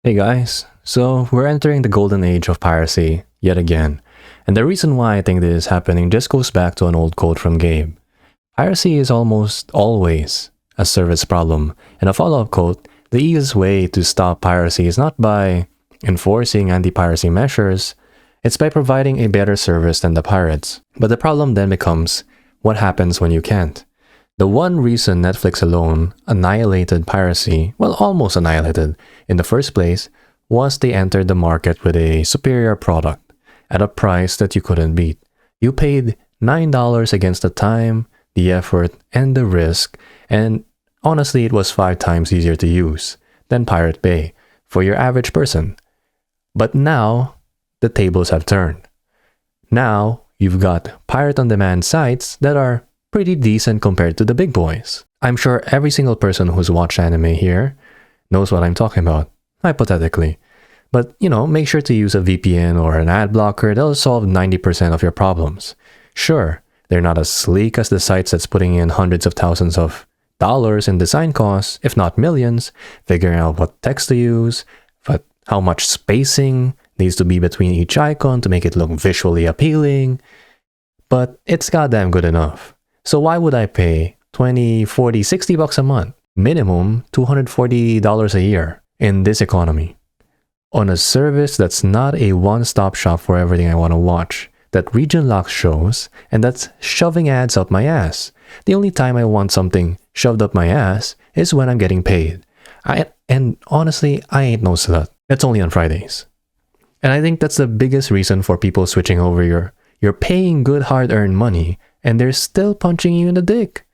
Hey guys, so we're entering the golden age of piracy yet again. And the reason why I think this is happening just goes back to an old quote from Gabe. Piracy is almost always a service problem. And a follow-up quote, the easiest way to stop piracy is not by enforcing anti-piracy measures, it's by providing a better service than the pirates. But the problem then becomes, what happens when you can't? The one reason Netflix alone annihilated piracy, well, almost annihilated, in the first place, was they entered the market with a superior product at a price that you couldn't beat. You paid $9 against the time, the effort, and the risk, and honestly, it was 5 times easier to use than Pirate Bay for your average person. But now, the tables have turned. Now, you've got pirate-on-demand sites that are pretty decent compared to the big boys. I'm sure every single person who's watched anime here knows what I'm talking about, hypothetically. But, make sure to use a VPN or an ad blocker. That'll solve 90% of your problems. Sure, they're not as sleek as the sites that's putting in hundreds of thousands of dollars in design costs, if not millions, figuring out what text to use, but how much spacing needs to be between each icon to make it look visually appealing. But it's goddamn good enough. So why would I pay 20, 40, 60 bucks a month, minimum $240 a year in this economy, on a service that's not a one-stop shop for everything I want to watch, that region locks shows, and that's shoving ads up my ass? The only time I want something shoved up my ass is when I'm getting paid. And honestly, I ain't no slut. That's only on Fridays. And I think that's the biggest reason for people switching over. You're paying good hard-earned money, and they're still punching you in the dick.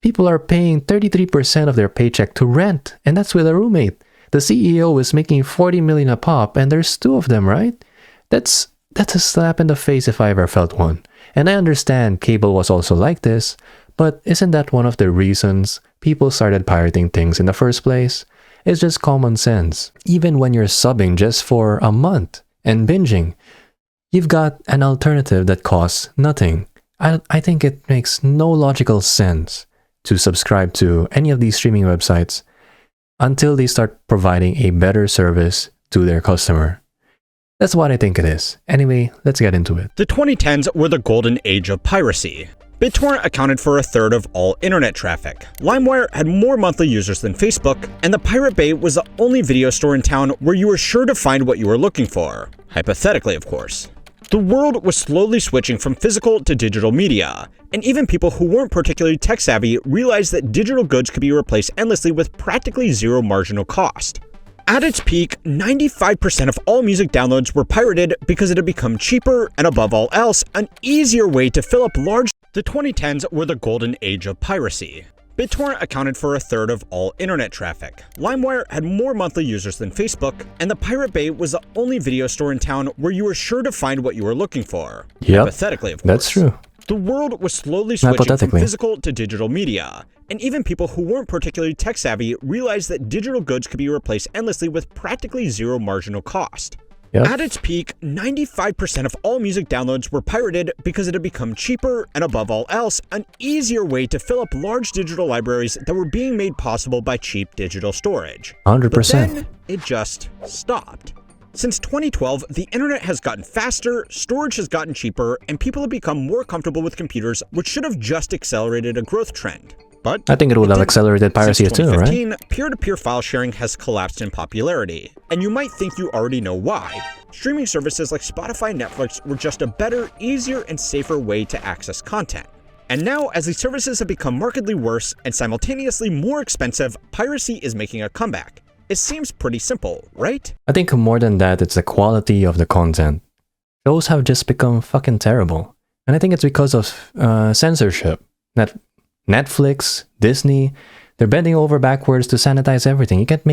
People are paying 33% of their paycheck to rent, and that's with a roommate. The CEO is making $40 million a pop, and there's 2 of them, right? That's a slap in the face if I ever felt one. And I understand cable was also like this, but isn't that one of the reasons people started pirating things in the first place? It's just common sense. Even when you're subbing just for a month and binging, you've got an alternative that costs nothing. I think it makes no logical sense to subscribe to any of these streaming websites until they start providing a better service to their customer. That's what I think it is. Anyway, let's get into it. The 2010s were the golden age of piracy. BitTorrent accounted for 1/3 of all internet traffic. LimeWire had more monthly users than Facebook, and the Pirate Bay was the only video store in town where you were sure to find what you were looking for. Hypothetically, of course. The world was slowly switching from physical to digital media, and even people who weren't particularly tech-savvy realized that digital goods could be replaced endlessly with practically zero marginal cost. At its peak, 95% of all music downloads were pirated because it had become cheaper and, above all else, an easier way to fill up large. The 2010s were the golden age of piracy. BitTorrent accounted for 1/3 of all internet traffic. LimeWire had more monthly users than Facebook, and the Pirate Bay was the only video store in town where you were sure to find what you were looking for. Yep, hypothetically, of course. That's true. The world was slowly switching from physical to digital media, and even people who weren't particularly tech-savvy realized that digital goods could be replaced endlessly with practically zero marginal cost. Yep. At its peak, 95% of all music downloads were pirated because it had become cheaper and, above all else, an easier way to fill up large digital libraries that were being made possible by cheap digital storage. 100%. But then it just stopped. Since 2012, the internet has gotten faster, storage has gotten cheaper, and people have become more comfortable with computers, which should have just accelerated a growth trend. But I think it would have accelerated piracy too, right? Since 2015, peer-to-peer file sharing has collapsed in popularity, and you might think you already know why. Streaming services like Spotify and Netflix were just a better, easier, and safer way to access content. And now, as these services have become markedly worse and simultaneously more expensive, piracy is making a comeback. It seems pretty simple, right? I think more than that, it's the quality of the content. Shows have just become fucking terrible. And I think it's because of censorship. Netflix, Disney, they're bending over backwards to sanitize everything. You can't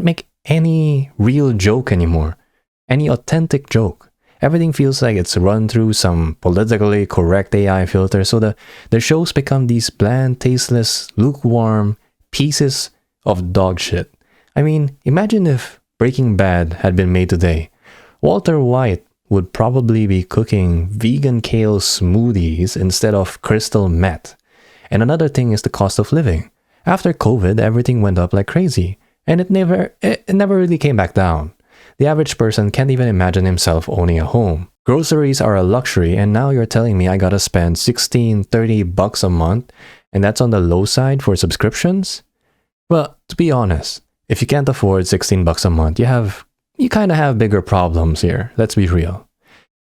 make any real joke anymore. Any authentic joke. Everything feels like it's run through some politically correct AI filter, so the shows become these bland, tasteless, lukewarm pieces of dog shit. I mean, imagine if Breaking Bad had been made today. Walter White would probably be cooking vegan kale smoothies instead of crystal meth. And another thing is the cost of living. After COVID, everything went up like crazy. And it never really came back down. The average person can't even imagine himself owning a home. Groceries are a luxury, and now you're telling me I gotta spend $16-30 a month, and that's on the low side for subscriptions? Well, to be honest, if you can't afford $16 a month, you kind of have bigger problems here. Let's be real.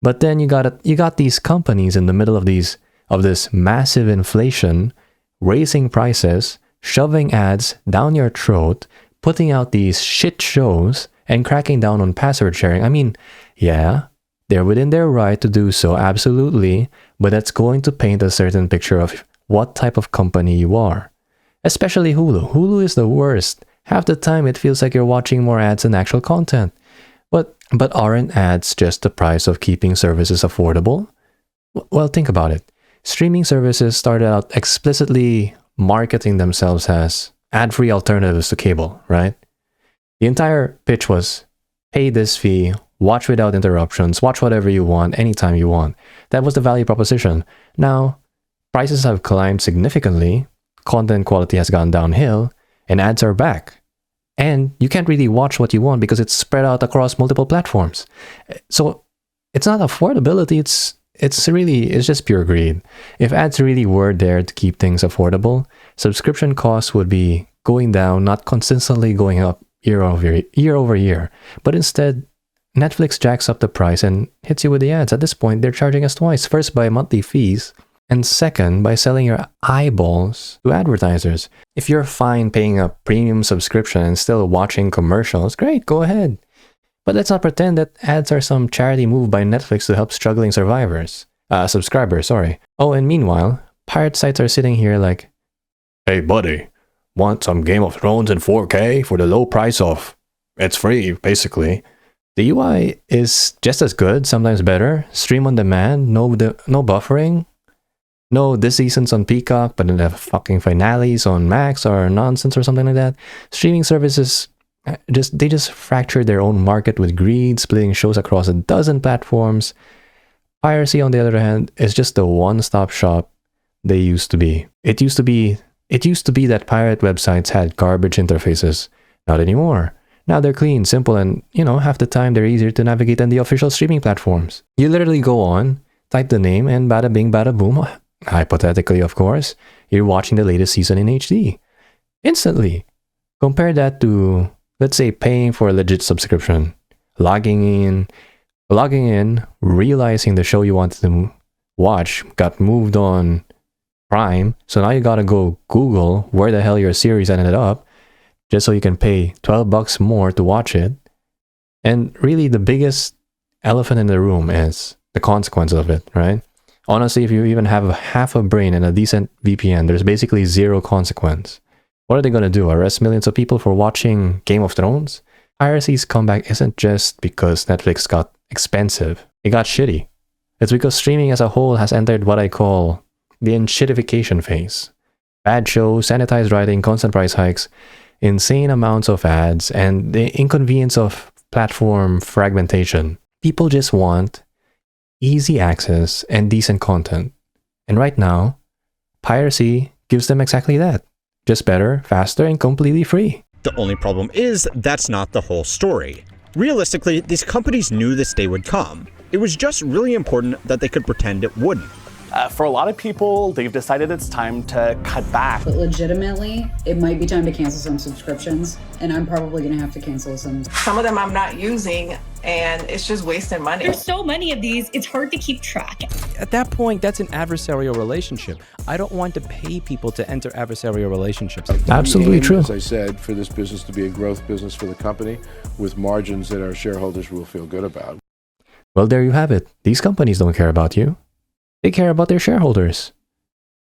But then you got these companies in the middle of this massive inflation, raising prices, shoving ads down your throat, putting out these shit shows, and cracking down on password sharing. I mean, yeah, they're within their right to do so, absolutely, but that's going to paint a certain picture of what type of company you are. Especially Hulu. Hulu is the worst. Half the time it feels like you're watching more ads than actual content. But aren't ads just the price of keeping services affordable? Well, think about it. Streaming services started out explicitly marketing themselves as ad-free alternatives to cable, right? The entire pitch was, pay this fee, watch without interruptions, watch whatever you want, anytime you want. That was the value proposition. Now, prices have climbed significantly, content quality has gone downhill, and ads are back. And you can't really watch what you want because it's spread out across multiple platforms. So it's not affordability, it's just pure greed. If ads really were there to keep things affordable, subscription costs would be going down, not consistently going up year over year. But instead, Netflix jacks up the price and hits you with the ads. At this point, they're charging us twice. First, by monthly fees, and second, by selling your eyeballs to advertisers. If you're fine paying a premium subscription and still watching commercials, great, go ahead. But let's not pretend that ads are some charity move by Netflix to help struggling subscribers. Oh, and meanwhile, pirate sites are sitting here like, hey buddy, want some Game of Thrones in 4K for the low price of... It's free, basically. The UI is just as good, sometimes better. Stream on demand, no buffering. No, this season's on Peacock, but then the fucking finales on Max or nonsense or something like that. Streaming services, they just fractured their own market with greed, splitting shows across a dozen platforms. Piracy, on the other hand, is just the one-stop shop they used to be. It used to be that pirate websites had garbage interfaces. Not anymore. Now they're clean, simple, and, half the time they're easier to navigate than the official streaming platforms. You literally go on, type the name, and bada bing, bada boom. Hypothetically, of course, you're watching the latest season in HD. Instantly. Compare that to, let's say, paying for a legit subscription. Logging in, realizing the show you wanted to watch got moved on Prime, so now you gotta go Google where the hell your series ended up, just so you can pay $12 more to watch it. And really, the biggest elephant in the room is the consequence of it, right? Honestly, if you even have half a brain and a decent VPN, there's basically zero consequence. What are they going to do? Arrest millions of people for watching Game of Thrones? Piracy's comeback isn't just because Netflix got expensive. It got shitty. It's because streaming as a whole has entered what I call the enshittification phase. Bad shows, sanitized writing, constant price hikes, insane amounts of ads, and the inconvenience of platform fragmentation. People just want easy access and decent content. And right now, piracy gives them exactly that. Just better, faster, and completely free. The only problem is that's not the whole story. Realistically, these companies knew this day would come. It was just really important that they could pretend it wouldn't. For a lot of people, they've decided it's time to cut back. But legitimately, it might be time to cancel some subscriptions, and I'm probably going to have to cancel some. Some of them I'm not using, and it's just wasting money. There's so many of these, it's hard to keep track. At that point, that's an adversarial relationship. I don't want to pay people to enter adversarial relationships. Absolutely true. As I said, for this business to be a growth business for the company with margins that our shareholders will feel good about. Well, there you have it. These companies don't care about you. They care about their shareholders.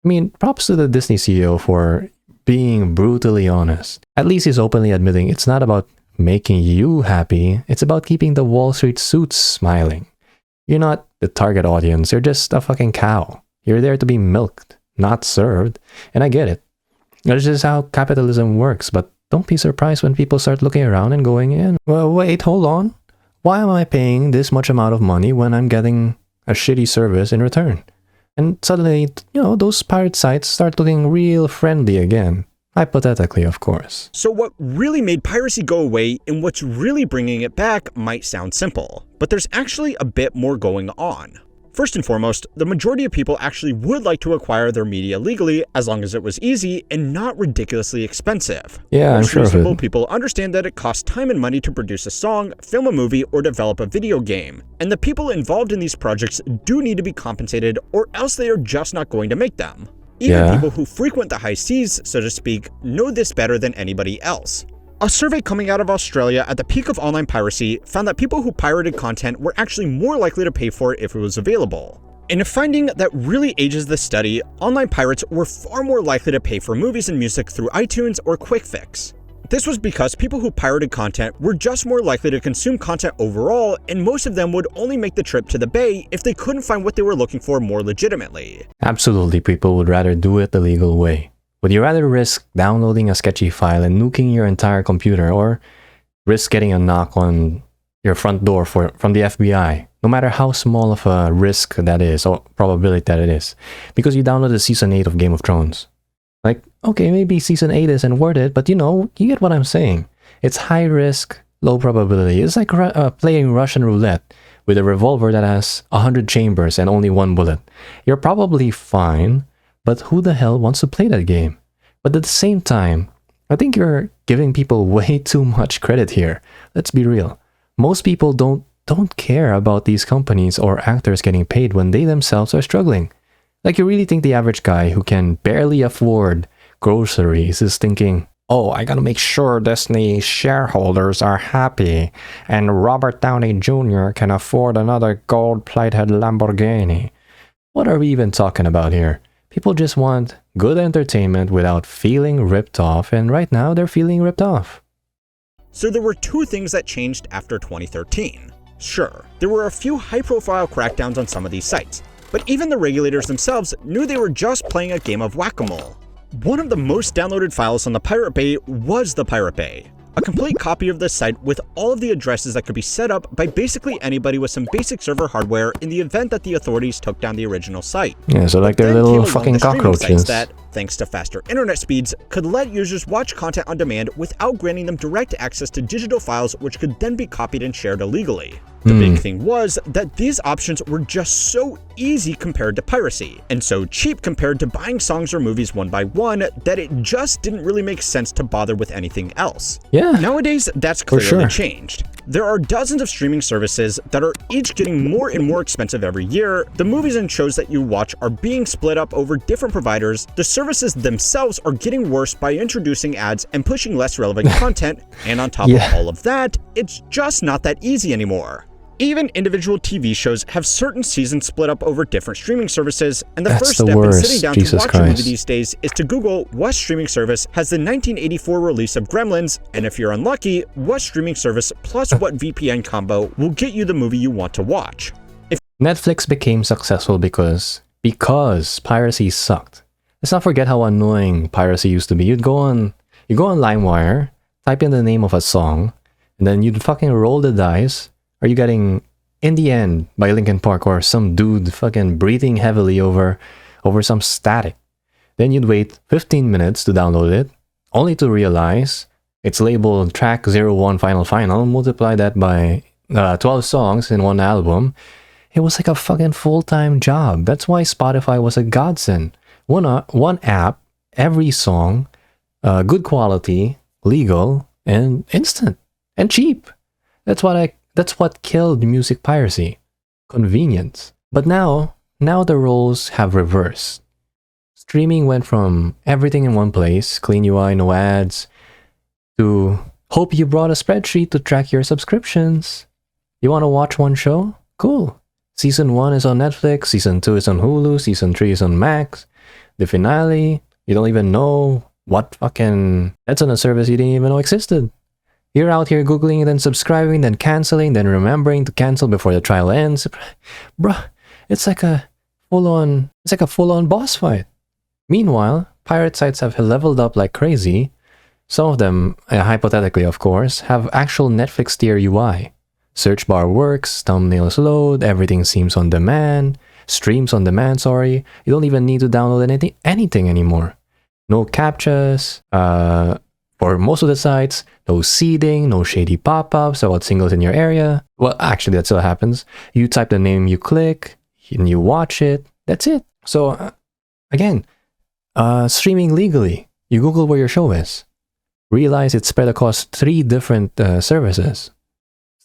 I mean, props to the Disney CEO for being brutally honest. At least he's openly admitting it's not about making you happy, it's about keeping the Wall Street suits smiling. You're not the target audience, you're just a fucking cow. You're there to be milked, not served. And I get it. That's just how capitalism works, but don't be surprised when people start looking around and going, well, wait, hold on. Why am I paying this much amount of money when I'm getting a shitty service in return? And suddenly, those pirate sites start looking real friendly again. Hypothetically, of course. So what really made piracy go away and what's really bringing it back might sound simple, but there's actually a bit more going on. First and foremost, the majority of people actually would like to acquire their media legally as long as it was easy and not ridiculously expensive. Yeah, I'm Most sure of reasonable it. people understand that it costs time and money to produce a song, film a movie, or develop a video game. And the people involved in these projects do need to be compensated or else they are just not going to make them. Even people who frequent the high seas, so to speak, know this better than anybody else. A survey coming out of Australia at the peak of online piracy found that people who pirated content were actually more likely to pay for it if it was available. In a finding that really ages the study, online pirates were far more likely to pay for movies and music through iTunes or QuickFix. This was because people who pirated content were just more likely to consume content overall, and most of them would only make the trip to the Bay if they couldn't find what they were looking for more legitimately. Absolutely, people would rather do it the legal way. Would you rather risk downloading a sketchy file and nuking your entire computer, or risk getting a knock on your front door from the FBI, no matter how small of a risk that is, or probability that it is, because you downloaded Season 8 of Game of Thrones? Like, okay, maybe Season 8 isn't worth it, but you get what I'm saying. It's high risk, low probability. It's like playing Russian roulette with a revolver that has 100 chambers and only one bullet. You're probably fine, but who the hell wants to play that game? But at the same time, I think you're giving people way too much credit here. Let's be real. Most people don't care about these companies or actors getting paid when they themselves are struggling. Like, you really think the average guy who can barely afford groceries is thinking, oh, I gotta make sure Disney shareholders are happy and Robert Downey Jr. can afford another gold-plated Lamborghini? What are we even talking about here? People just want good entertainment without feeling ripped off, and right now they're feeling ripped off. So there were two things that changed after 2013. Sure, there were a few high-profile crackdowns on some of these sites, but even the regulators themselves knew they were just playing a game of whack-a-mole. One of the most downloaded files on the Pirate Bay was the Pirate Bay, a complete copy of the site with all of the addresses that could be set up by basically anybody with some basic server hardware in the event that the authorities took down the original site. Yeah, so like they're Then little came along fucking the streaming sites cockroaches. that, thanks to faster internet speeds, could let users watch content on demand without granting them direct access to digital files which could then be copied and shared illegally. The big thing was that these options were just so easy compared to piracy, and so cheap compared to buying songs or movies one by one that it just didn't really make sense to bother with anything else. Yeah. Nowadays, that's clearly changed. There are dozens of streaming services that are each getting more and more expensive every year. The movies and shows that you watch are being split up over different providers. The services themselves are getting worse by introducing ads and pushing less relevant content. And on top of all of that, it's just not that easy anymore. Even individual TV shows have certain seasons split up over different streaming services, and the first step in sitting down to watch a movie these days is to Google what streaming service has the 1984 release of Gremlins, and if you're unlucky, what streaming service plus what VPN combo will get you the movie you want to watch. Netflix became successful because piracy sucked. Let's not forget how annoying piracy used to be. You go on LimeWire, type in the name of a song, and then you'd fucking roll the dice. Are you getting In the End by Linkin Park or some dude fucking breathing heavily over some static? Then you'd wait 15 minutes to download it, only to realize it's labeled track 01 final, multiply that by 12 songs in one album. It was like a fucking full-time job. That's why Spotify was a godsend. One app, every song, good quality, legal, and instant, and cheap. That's what killed music piracy. Convenience. But now the roles have reversed. Streaming went from everything in one place, clean UI, no ads, to hope you brought a spreadsheet to track your subscriptions. You want to watch one show? Cool. Season 1 is on Netflix, Season 2 is on Hulu, Season 3 is on Max. The finale, you don't even know that's on a service you didn't even know existed. You're out here Googling, then subscribing, then canceling, then remembering to cancel before the trial ends. Bruh, it's like a full-on boss fight. Meanwhile, pirate sites have leveled up like crazy. Some of them, hypothetically of course, have actual Netflix tier UI. Search bar works, thumbnails load, everything seems on demand, streams on demand, sorry. You don't even need to download anything anymore. No CAPTCHAs. For most of the sites, no seeding, no shady pop-ups about singles in your area. Well, actually, that still happens. You type the name you click, and you watch it. That's it. So, again, streaming legally. You Google where your show is. Realize it's spread across 3 different services.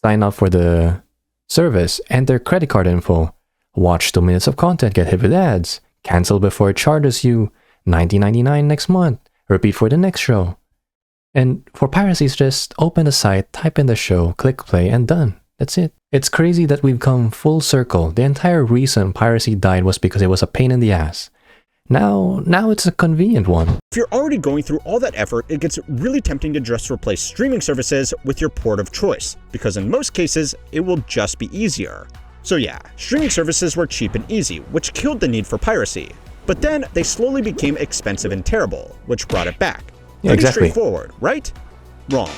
Sign up for the service, enter credit card info, watch 2 minutes of content, get hit with ads, cancel before it charges you $19.99 next month, repeat for the next show. And for piracy, it's just open the site, type in the show, click play, and done. That's it. It's crazy that we've come full circle. The entire reason piracy died was because it was a pain in the ass. Now it's a convenient one. If you're already going through all that effort, it gets really tempting to just replace streaming services with your port of choice, because in most cases, it will just be easier. So yeah, streaming services were cheap and easy, which killed the need for piracy. But then they slowly became expensive and terrible, which brought it back. Yeah, exactly. Straightforward, right? Wrong.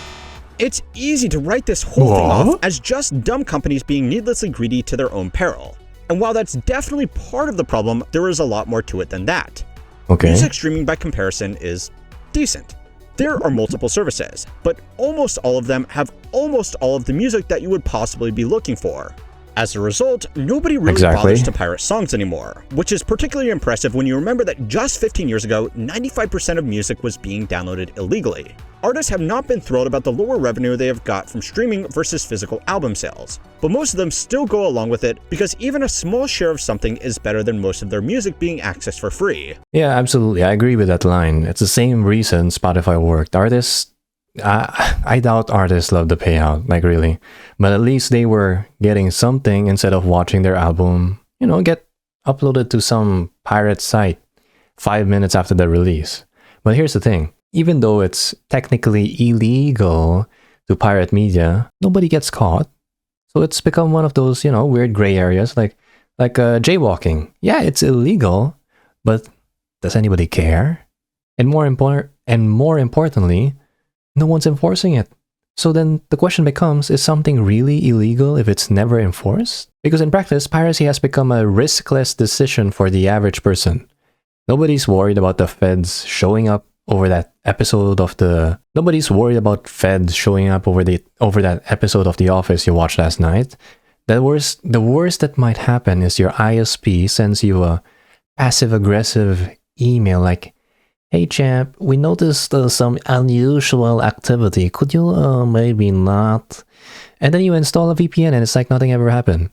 It's easy to write this whole thing off as just dumb companies being needlessly greedy to their own peril. And while that's definitely part of the problem, there is a lot more to it than that. Okay. Music streaming by comparison is decent. There are multiple services, but almost all of them have almost all of the music that you would possibly be looking for. As a result, nobody really bothers to pirate songs anymore, which is particularly impressive when you remember that just 15 years ago, 95% of music was being downloaded illegally. Artists have not been thrilled about the lower revenue they have got from streaming versus physical album sales, but most of them still go along with it because even a small share of something is better than most of their music being accessed for free. Yeah, absolutely. I agree with that line. It's the same reason Spotify worked. Artists, I doubt artists love the payout, like really. But at least they were getting something instead of watching their album, get uploaded to some pirate site 5 minutes after the release. But here's the thing. Even though it's technically illegal to pirate media, nobody gets caught. So it's become one of those, weird gray areas like jaywalking. Yeah, it's illegal, but does anybody care? And more importantly, no one's enforcing it. So then the question becomes, is something really illegal if it's never enforced? Because in practice, piracy has become a riskless decision for the average person. Nobody's worried about the feds showing up over that episode of the... Nobody's worried about feds showing up over that episode of The Office you watched last night. The worst that might happen is your ISP sends you a passive-aggressive email like, "Hey champ, we noticed some unusual activity. Could you maybe not?" And then you install a VPN and it's like nothing ever happened.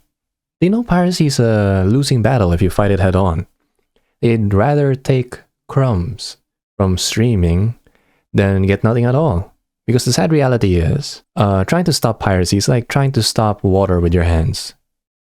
They know piracy is a losing battle if you fight it head on. They'd rather take crumbs from streaming than get nothing at all. Because the sad reality is, trying to stop piracy is like trying to stop water with your hands.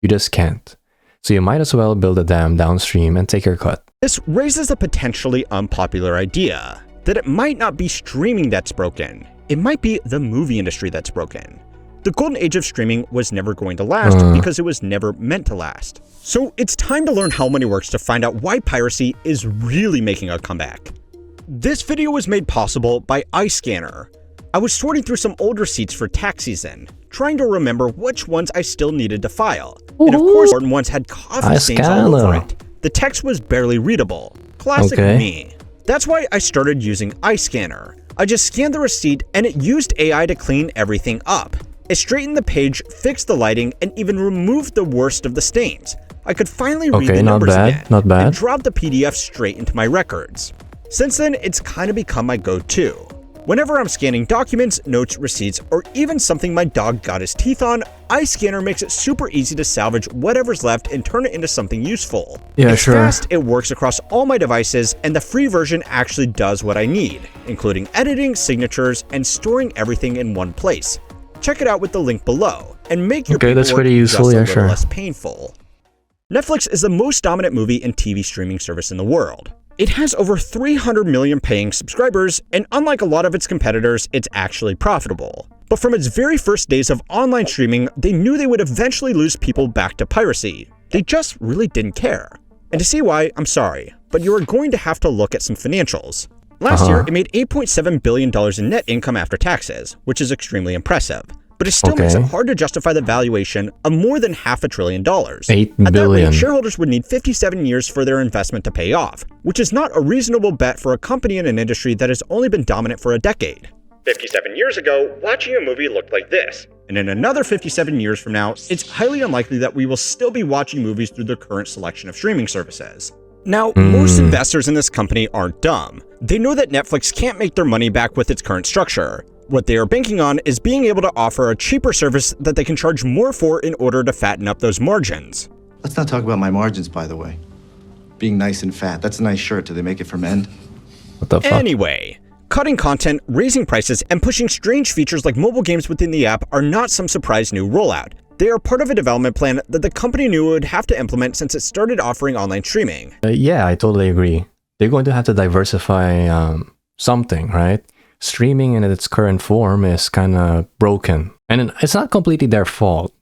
You just can't. So you might as well build a dam downstream and take your cut. This raises a potentially unpopular idea, that it might not be streaming that's broken. It might be the movie industry that's broken. The golden age of streaming was never going to last because it was never meant to last. So it's time to learn how money works to find out why piracy is really making a comeback. This video was made possible by iScanner. I was sorting through some old receipts for tax season, trying to remember which ones I still needed to file. And of course, certain ones had coffee stains all over it. The text was barely readable. Classic me. That's why I started using iScanner. I just scanned the receipt and it used AI to clean everything up. It straightened the page, fixed the lighting, and even removed the worst of the stains. I could finally read the numbers again and drop the PDF straight into my records. Since then, it's kind of become my go-to. Whenever I'm scanning documents, notes, receipts, or even something my dog got his teeth on, iScanner makes it super easy to salvage whatever's left and turn it into something useful. It's fast, it works across all my devices, and the free version actually does what I need, including editing, signatures, and storing everything in one place. Check it out with the link below, and make your paperwork just a little less painful. Netflix is the most dominant movie and TV streaming service in the world. It has over 300 million paying subscribers, and unlike a lot of its competitors, it's actually profitable. But from its very first days of online streaming, they knew they would eventually lose people back to piracy. They just really didn't care. And to see why, I'm sorry, but you are going to have to look at some financials. Last year, it made $8.7 billion in net income after taxes, which is extremely impressive. but it still makes it Okay. hard to justify the valuation of more than $500 billion. $8 At that billion. rate, shareholders would need 57 years for their investment to pay off, which is not a reasonable bet for a company in an industry that has only been dominant for a decade. 57 years ago, watching a movie looked like this. And in another 57 years from now, it's highly unlikely that we will still be watching movies through the current selection of streaming services. Now, most investors in this company aren't dumb. They know that Netflix can't make their money back with its current structure. What they are banking on is being able to offer a cheaper service that they can charge more for in order to fatten up those margins. Let's not talk about my margins, by the way. Being nice and fat. That's a nice shirt. Do they make it from end? What the fuck? Anyway, cutting content, raising prices, and pushing strange features like mobile games within the app are not some surprise new rollout. They are part of a development plan that the company knew it would have to implement since it started offering online streaming. Yeah, I totally agree. They're going to have to diversify something, right? Streaming in its current form is kind of broken. And it's not completely their fault,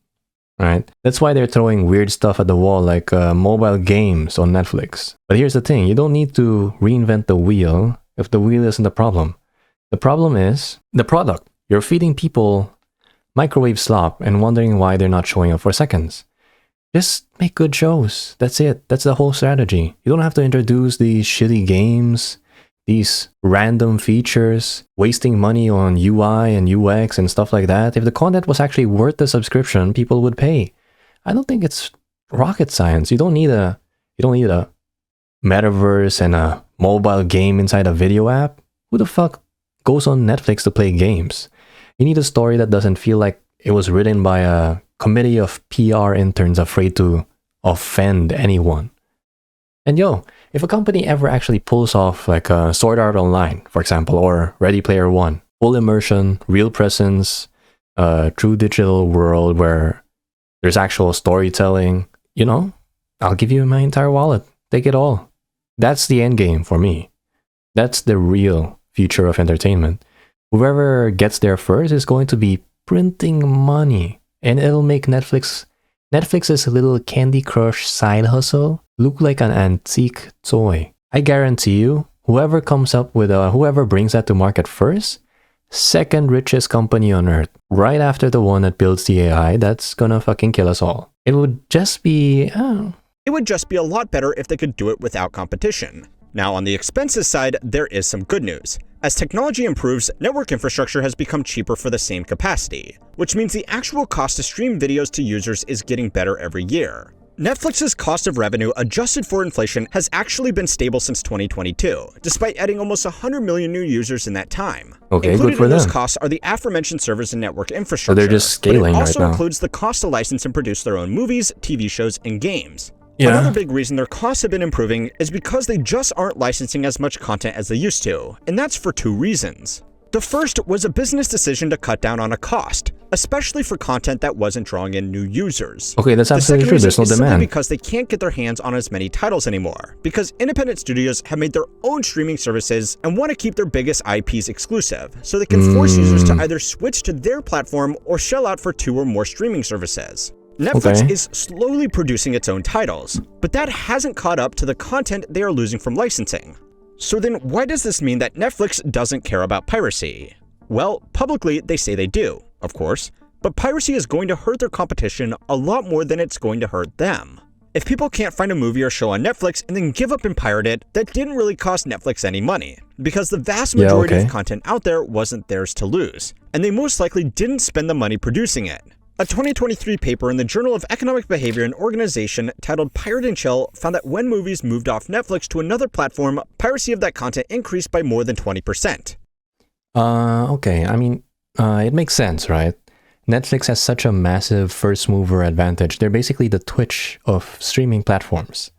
right? That's why they're throwing weird stuff at the wall like mobile games on Netflix. But here's the thing, you don't need to reinvent the wheel if the wheel isn't the problem. The problem is the product. You're feeding people microwave slop and wondering why they're not showing up for seconds. Just make good shows. That's it. That's the whole strategy. You don't have to introduce these shitty games, these random features, wasting money on UI and UX and stuff like that. If the content was actually worth the subscription, people would pay. I don't think it's rocket science. You don't need a metaverse and a mobile game inside a video app. Who the fuck goes on Netflix to play games? You need a story that doesn't feel like it was written by a committee of PR interns afraid to offend anyone. And if a company ever actually pulls off like a Sword Art Online, for example, or Ready Player One, full immersion, real presence, true digital world where there's actual storytelling, I'll give you my entire wallet. Take it all. That's the end game for me. That's the real future of entertainment. Whoever gets there first is going to be printing money, and it'll make Netflix's little Candy Crush side hustle look like an antique toy. I guarantee you, whoever brings that to market first, second richest company on earth, right after the one that builds the AI that's gonna fucking kill us all. It would just be, It would just be a lot better if they could do it without competition. Now, on the expenses side, there is some good news. As technology improves, network infrastructure has become cheaper for the same capacity, which means the actual cost to stream videos to users is getting better every year. Netflix's cost of revenue adjusted for inflation has actually been stable since 2022, despite adding almost 100 million new users in that time. Okay, Included good for in those them. costs are the aforementioned servers and network infrastructure. So they're just scaling but it right also now. includes the cost to license and produce their own movies, TV shows, and games. Yeah. Another big reason their costs have been improving is because they just aren't licensing as much content as they used to, and that's for two reasons. The first was a business decision to cut down on a cost, especially for content that wasn't drawing in new users. Okay, that's The absolutely second true. reason There's no is simply demand. because they can't get their hands on as many titles anymore, because independent studios have made their own streaming services and want to keep their biggest IPs exclusive, so they can force users to either switch to their platform or shell out for two or more streaming services. Netflix Okay. is slowly producing its own titles, but that hasn't caught up to the content they are losing from licensing. So then why does this mean that Netflix doesn't care about piracy? Well, publicly they say they do, of course, but piracy is going to hurt their competition a lot more than it's going to hurt them. If people can't find a movie or show on Netflix and then give up and pirate it, that didn't really cost Netflix any money, because the vast majority of content out there wasn't theirs to lose, and they most likely didn't spend the money producing it. A 2023 paper in the Journal of Economic Behavior and Organization titled Pirate and Chill found that when movies moved off Netflix to another platform, piracy of that content increased by more than 20%. Okay, I mean, it makes sense, right? Netflix has such a massive first mover advantage. They're basically the Twitch of streaming platforms.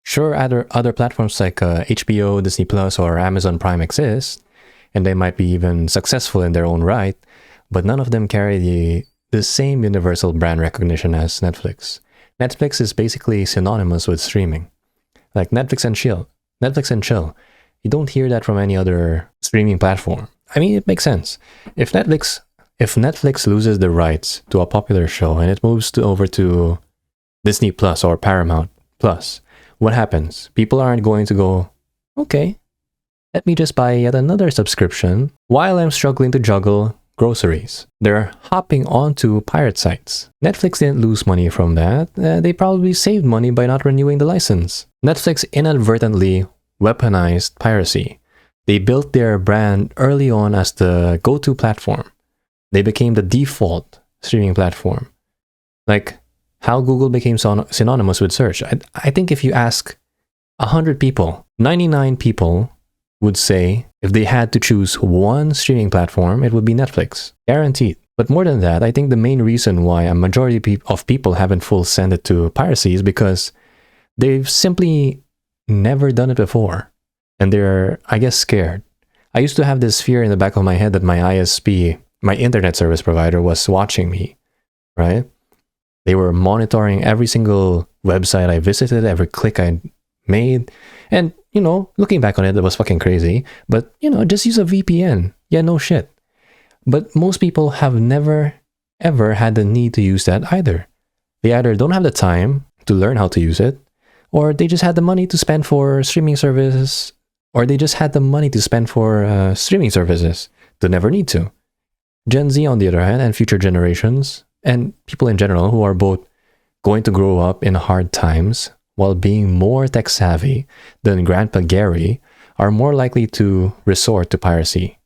Sure, other platforms like HBO, Disney Plus, or Amazon Prime exist, and they might be even successful in their own right, but none of them carry the same universal brand recognition as Netflix. Netflix is basically synonymous with streaming. Like Netflix and chill. You don't hear that from any other streaming platform. I mean, it makes sense. If Netflix loses the rights to a popular show and it moves over to Disney Plus or Paramount Plus, what happens? People aren't going to go, okay, let me just buy yet another subscription while I'm struggling to juggle groceries. They're hopping onto pirate sites. Netflix didn't lose money from that. They probably saved money by not renewing the license. Netflix inadvertently weaponized piracy. They built their brand early on as the go-to platform. They became the default streaming platform. Like how Google became synonymous with search. I think if you ask 100 people, 99 people would say if they had to choose one streaming platform, it would be Netflix. Guaranteed. But more than that, I think the main reason why a majority of people haven't full sent it to piracy is because they've simply never done it before. And they're, I guess, scared. I used to have this fear in the back of my head that my ISP, my internet service provider, was watching me, right? They were monitoring every single website I visited, every click I made. And, you know, looking back on it, it was fucking crazy. But, you know, just use a VPN. Yeah, no shit. But most people have never, ever had the need to use that either. They either don't have the time to learn how to use it, or they just had the money to spend for streaming services, or they just had the money to spend for streaming services to never need to. Gen Z, on the other hand, and future generations, and people in general who are both going to grow up in hard times while being more tech savvy than Grandpa Gary, are more likely to resort to piracy.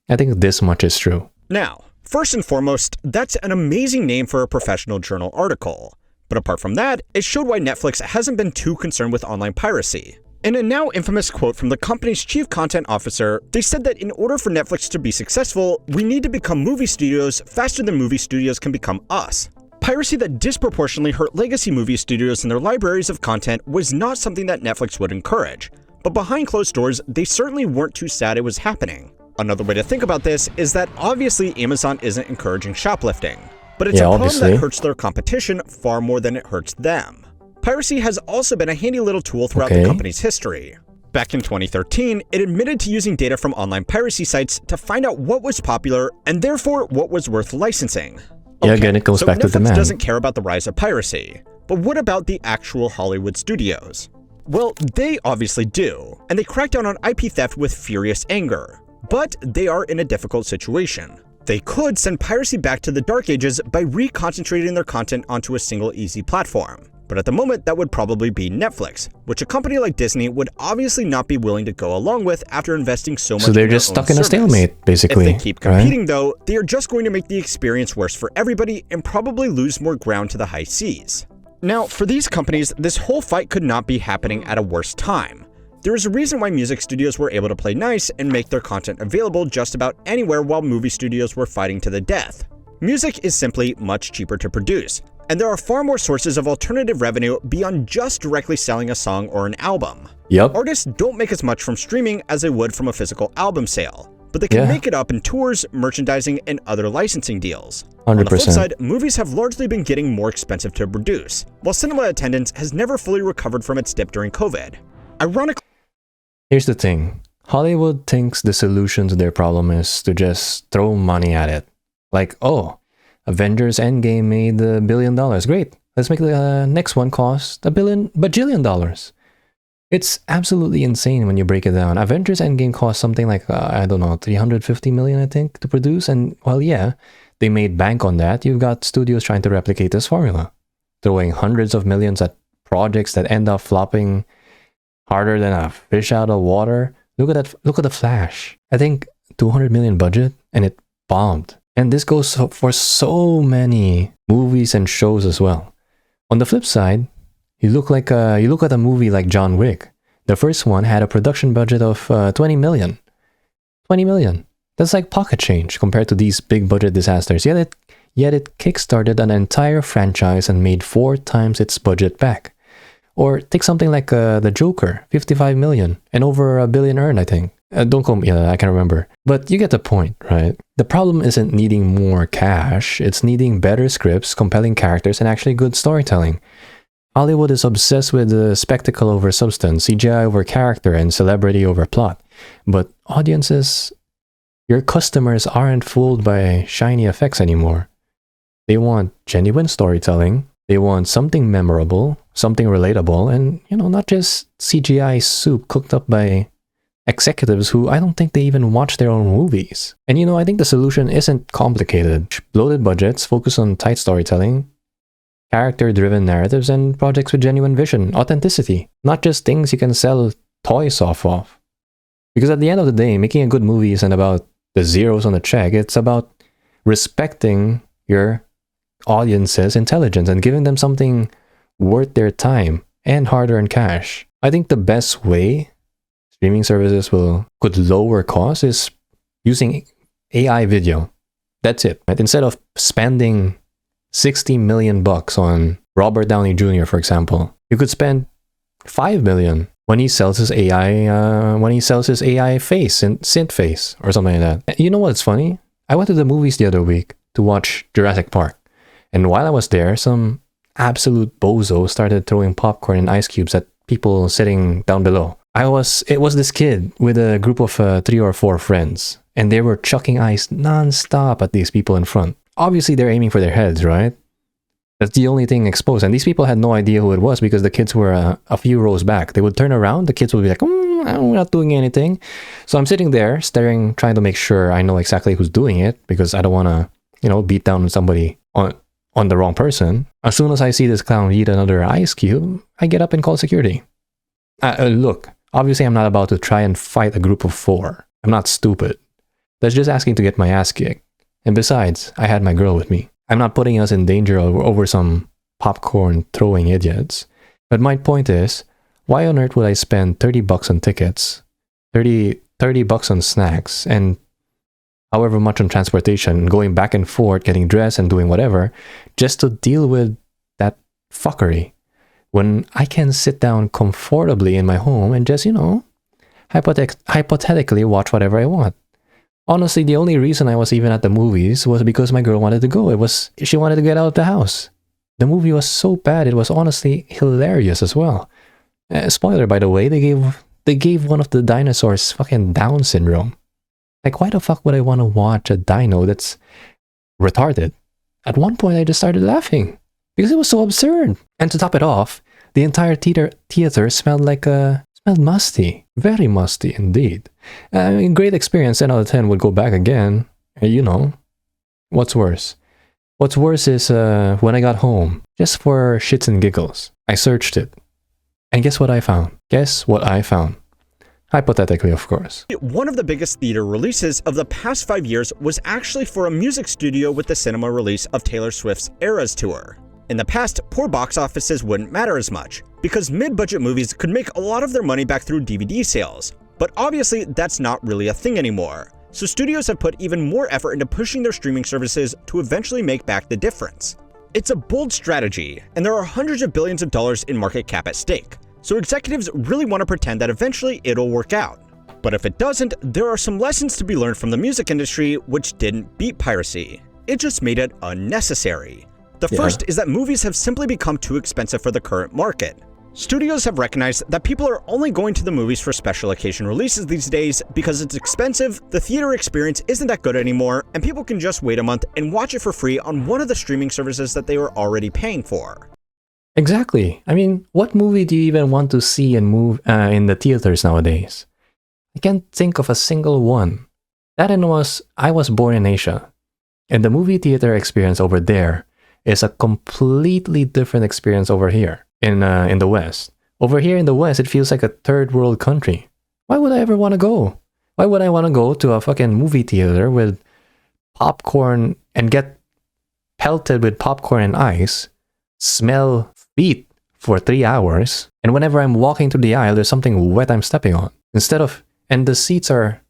I think this much is true. Now, first and foremost, that's an amazing name for a professional journal article. But apart from that, it showed why Netflix hasn't been too concerned with online piracy. In a now infamous quote from the company's chief content officer, they said that in order for Netflix to be successful, we need to become movie studios faster than movie studios can become us. Piracy that disproportionately hurt legacy movie studios and their libraries of content was not something that Netflix would encourage. But behind closed doors, they certainly weren't too sad it was happening. Another way to think about this is that obviously Amazon isn't encouraging shoplifting, but it's a problem that hurts their competition far more than it hurts them. Piracy has also been a handy little tool throughout the company's history. Back in 2013, it admitted to using data from online piracy sites to find out what was popular and therefore what was worth licensing. Yeah, again, it goes back to demand. Netflix doesn't care about the rise of piracy, but what about the actual Hollywood studios? Well, they obviously do, and they crack down on IP theft with furious anger. But they are in a difficult situation. They could send piracy back to the dark ages by reconcentrating their content onto a single easy platform. But at the moment, that would probably be Netflix, which a company like Disney would obviously not be willing to go along with after investing so much in their own service. So they're just stuck in a stalemate, basically. If they keep competing, though, they are just going to make the experience worse for everybody and probably lose more ground to the high seas. Now, for these companies, this whole fight could not be happening at a worse time. There is a reason why music studios were able to play nice and make their content available just about anywhere while movie studios were fighting to the death. Music is simply much cheaper to produce, and there are far more sources of alternative revenue beyond just directly selling a song or an album. Artists don't make as much from streaming as they would from a physical album sale, but they can make it up in tours, merchandising, and other licensing deals. 100%. On the flip side, movies have largely been getting more expensive to produce, while cinema attendance has never fully recovered from its dip during COVID. Ironically, here's the thing. Hollywood thinks the solution to their problem is to just throw money at it. Like, oh, Avengers Endgame made $1 billion. Great. Let's make the next one cost $1 bajillion. It's absolutely insane when you break it down. Avengers Endgame cost something like, I don't know, 350 million, I think, to produce. And, well, yeah, they made bank on that. You've got studios trying to replicate this formula, throwing hundreds of millions at projects that end up flopping harder than a fish out of water. Look at that. Look at the Flash. I think 200 million budget and it bombed. And this goes for so many movies and shows as well. On the flip side, you look at a movie like John Wick. The first one had a production budget of 20 million. 20 million. That's like pocket change compared to these big budget disasters. Yet it kickstarted an entire franchise and made 4 times its budget back. Or take something like The Joker, 55 million, and over $1 billion earned, I think. Don't quote me, I can't remember. But you get the point, right? The problem isn't needing more cash, it's needing better scripts, compelling characters, and actually good storytelling. Hollywood is obsessed with spectacle over substance, CGI over character, and celebrity over plot. But audiences, your customers aren't fooled by shiny effects anymore. They want genuine storytelling. They want something memorable, something relatable, and, not just CGI soup cooked up by executives who I don't think they even watch their own movies. And I think the solution isn't complicated. Bloated budgets, focus on tight storytelling, character-driven narratives, and projects with genuine vision, authenticity, not just things you can sell toys off of. Because at the end of the day, making a good movie isn't about the zeros on the check, it's about respecting your audience's intelligence and giving them something worth their time and hard-earned cash. I think the best way streaming services could lower costs is using AI video. That's it. Right? Instead of spending $60 million on Robert Downey Jr., for example, you could spend $5 million when he sells his AI face and synth face or something like that. You know what's funny? I went to the movies the other week to watch Jurassic Park, and while I was there, some absolute bozo started throwing popcorn and ice cubes at people sitting down below. It was this kid with a group of 3 or 4 friends, and they were chucking ice non-stop at these people in front. Obviously, they're aiming for their heads, right? That's the only thing exposed. And these people had no idea who it was because the kids were a few rows back. They would turn around, the kids would be like, I'm not doing anything. So I'm sitting there staring, trying to make sure I know exactly who's doing it because I don't want to, beat down somebody on the wrong person. As soon as I see this clown eat another ice cube, I get up and call security. Look, obviously I'm not about to try and fight a group of 4. I'm not stupid. That's just asking to get my ass kicked. And besides, I had my girl with me. I'm not putting us in danger over some popcorn throwing idiots. But my point is, why on earth would I spend $30 on tickets, $30 on snacks, and however much on transportation, going back and forth, getting dressed and doing whatever, just to deal with that fuckery, when I can sit down comfortably in my home and just, hypothetically watch whatever I want. Honestly, the only reason I was even at the movies was because my girl wanted to go. She wanted to get out of the house. The movie was so bad, it was honestly hilarious as well. Spoiler, by the way, they gave one of the dinosaurs fucking Down syndrome. Like, why the fuck would I want to watch a dino that's retarded? At one point, I just started laughing because it was so absurd. And to top it off, the entire theater smelled musty. Very musty indeed. Great experience, 10 out of 10 would go back again. What's worse? What's worse is when I got home, just for shits and giggles, I searched it. And guess what I found? Hypothetically, of course. One of the biggest theater releases of the past 5 years was actually for a music studio with the cinema release of Taylor Swift's Eras Tour. In the past, poor box offices wouldn't matter as much, because mid-budget movies could make a lot of their money back through DVD sales. But obviously, that's not really a thing anymore. So studios have put even more effort into pushing their streaming services to eventually make back the difference. It's a bold strategy, and there are hundreds of billions of dollars in market cap at stake. So executives really want to pretend that eventually it'll work out. But if it doesn't, there are some lessons to be learned from the music industry which didn't beat piracy. It just made it unnecessary. The first is that movies have simply become too expensive for the current market. Studios have recognized that people are only going to the movies for special occasion releases these days because it's expensive, the theater experience isn't that good anymore, and people can just wait a month and watch it for free on one of the streaming services that they were already paying for. Exactly. I mean, what movie do you even want to see in the theaters nowadays? I can't think of a single one. I was born in Asia, and the movie theater experience over there is a completely different experience over here in the West. Over here in the West, it feels like a third world country. Why would I ever want to go? Why would I want to go to a fucking movie theater with popcorn and get pelted with popcorn and ice, smell feet for 3 hours, and whenever I'm walking through the aisle, there's something wet I'm stepping on. And the seats are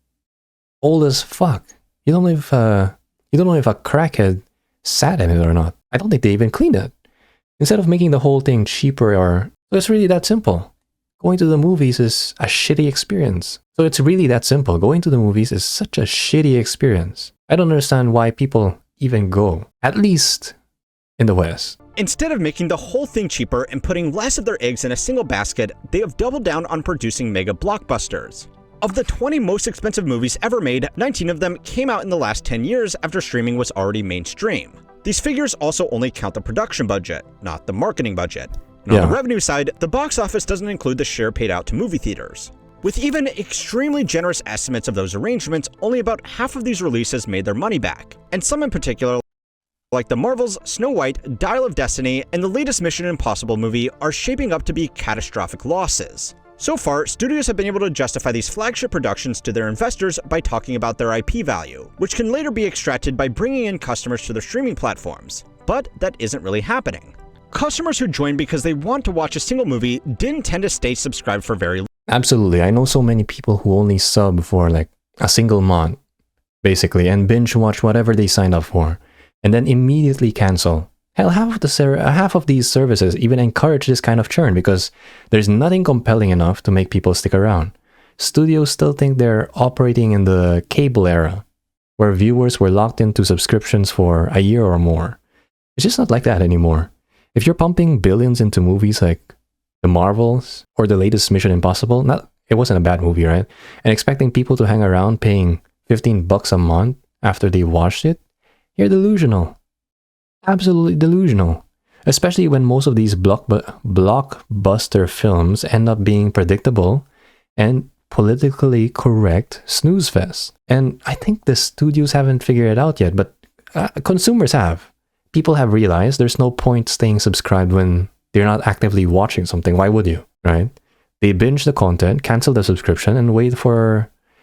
old as fuck. You don't know if a crackhead sat in it or not. I don't think they even cleaned it. Instead of making the whole thing cheaper, so it's really that simple. Going to the movies is a shitty experience. So it's really that simple. Going to the movies is such a shitty experience. I don't understand why people even go, at least in the West. Instead of making the whole thing cheaper and putting less of their eggs in a single basket, they have doubled down on producing mega blockbusters. Of the 20 most expensive movies ever made, 19 of them came out in the last 10 years after streaming was already mainstream. These figures also only count the production budget, not the marketing budget. And on the revenue side, the box office doesn't include the share paid out to movie theaters. With even extremely generous estimates of those arrangements, only about half of these releases made their money back, and some in particular, like the Marvel's Snow White, Dial of Destiny, and the latest Mission Impossible movie, are shaping up to be catastrophic losses. So far, studios have been able to justify these flagship productions to their investors by talking about their IP value, which can later be extracted by bringing in customers to their streaming platforms. But that isn't really happening. Customers who join because they want to watch a single movie didn't tend to stay subscribed for very long. Absolutely. I know so many people who only sub for like a single month, basically, and binge watch whatever they signed up for, and then immediately cancel. Hell, half of these services even encourage this kind of churn because there's nothing compelling enough to make people stick around. Studios still think they're operating in the cable era, where viewers were locked into subscriptions for a year or more. It's just not like that anymore. If you're pumping billions into movies like the Marvels or the latest Mission Impossible, it wasn't a bad movie, right? And expecting people to hang around paying $15 a month after they watched it, you're delusional. Absolutely delusional. Especially when most of these blockbuster films end up being predictable and politically correct snooze fest. And I think the studios haven't figured it out yet, but consumers have. People have realized there's no point staying subscribed when they're not actively watching something. Why would you, right? They binge the content, cancel the subscription, and wait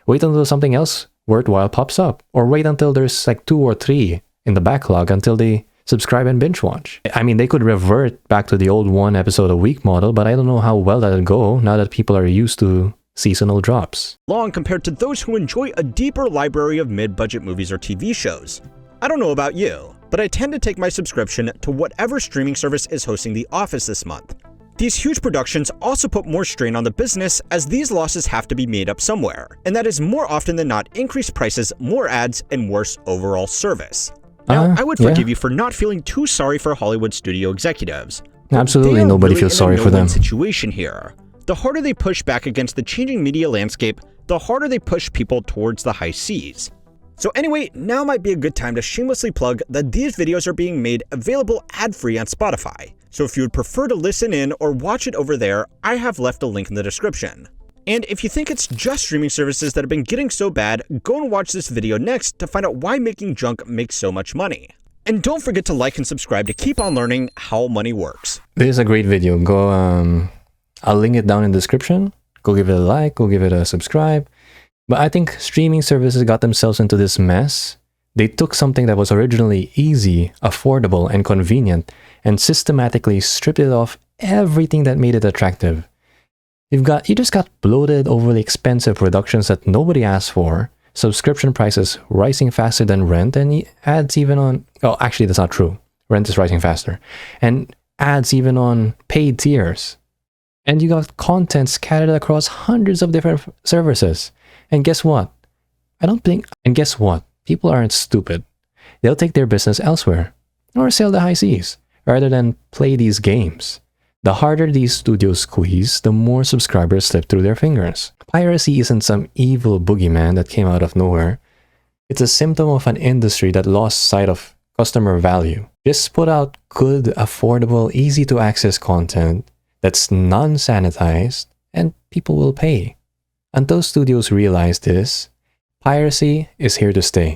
until something else worthwhile pops up. Or wait until there's like 2 or 3 in the backlog until they subscribe and binge watch. I mean, they could revert back to the old 1 episode a week model, but I don't know how well that'll go now that people are used to seasonal drops. Long compared to those who enjoy a deeper library of mid-budget movies or TV shows. I don't know about you, but I tend to take my subscription to whatever streaming service is hosting The Office this month. These huge productions also put more strain on the business as these losses have to be made up somewhere, and that is more often than not increased prices, more ads, and worse overall service. Now, I would forgive you for not feeling too sorry for Hollywood studio executives. Absolutely, nobody feels sorry for them. Situation here. The harder they push back against the changing media landscape, the harder they push people towards the high seas. So anyway, now might be a good time to shamelessly plug that these videos are being made available ad-free on Spotify. So if you would prefer to listen in or watch it over there, I have left a link in the description. And if you think it's just streaming services that have been getting so bad, go and watch this video next to find out why making junk makes so much money. And don't forget to like and subscribe to keep on learning how money works. This is a great video. Go, I'll link it down in the description. Go give it a like, go give it a subscribe. But I think streaming services got themselves into this mess. They took something that was originally easy, affordable, and convenient and systematically stripped it off everything that made it attractive. You just got bloated, overly expensive productions that nobody asked for, subscription prices rising faster than rent, and ads even on... Oh, actually, that's not true. Rent is rising faster. And ads even on paid tiers. And you got content scattered across hundreds of different services. And guess what? Guess what? People aren't stupid. They'll take their business elsewhere, or sail the high seas, rather than play these games. The harder these studios squeeze, the more subscribers slip through their fingers. Piracy isn't some evil boogeyman that came out of nowhere. It's a symptom of an industry that lost sight of customer value. Just put out good, affordable, easy-to-access content that's non-sanitized, and people will pay. Until studios realize this, piracy is here to stay.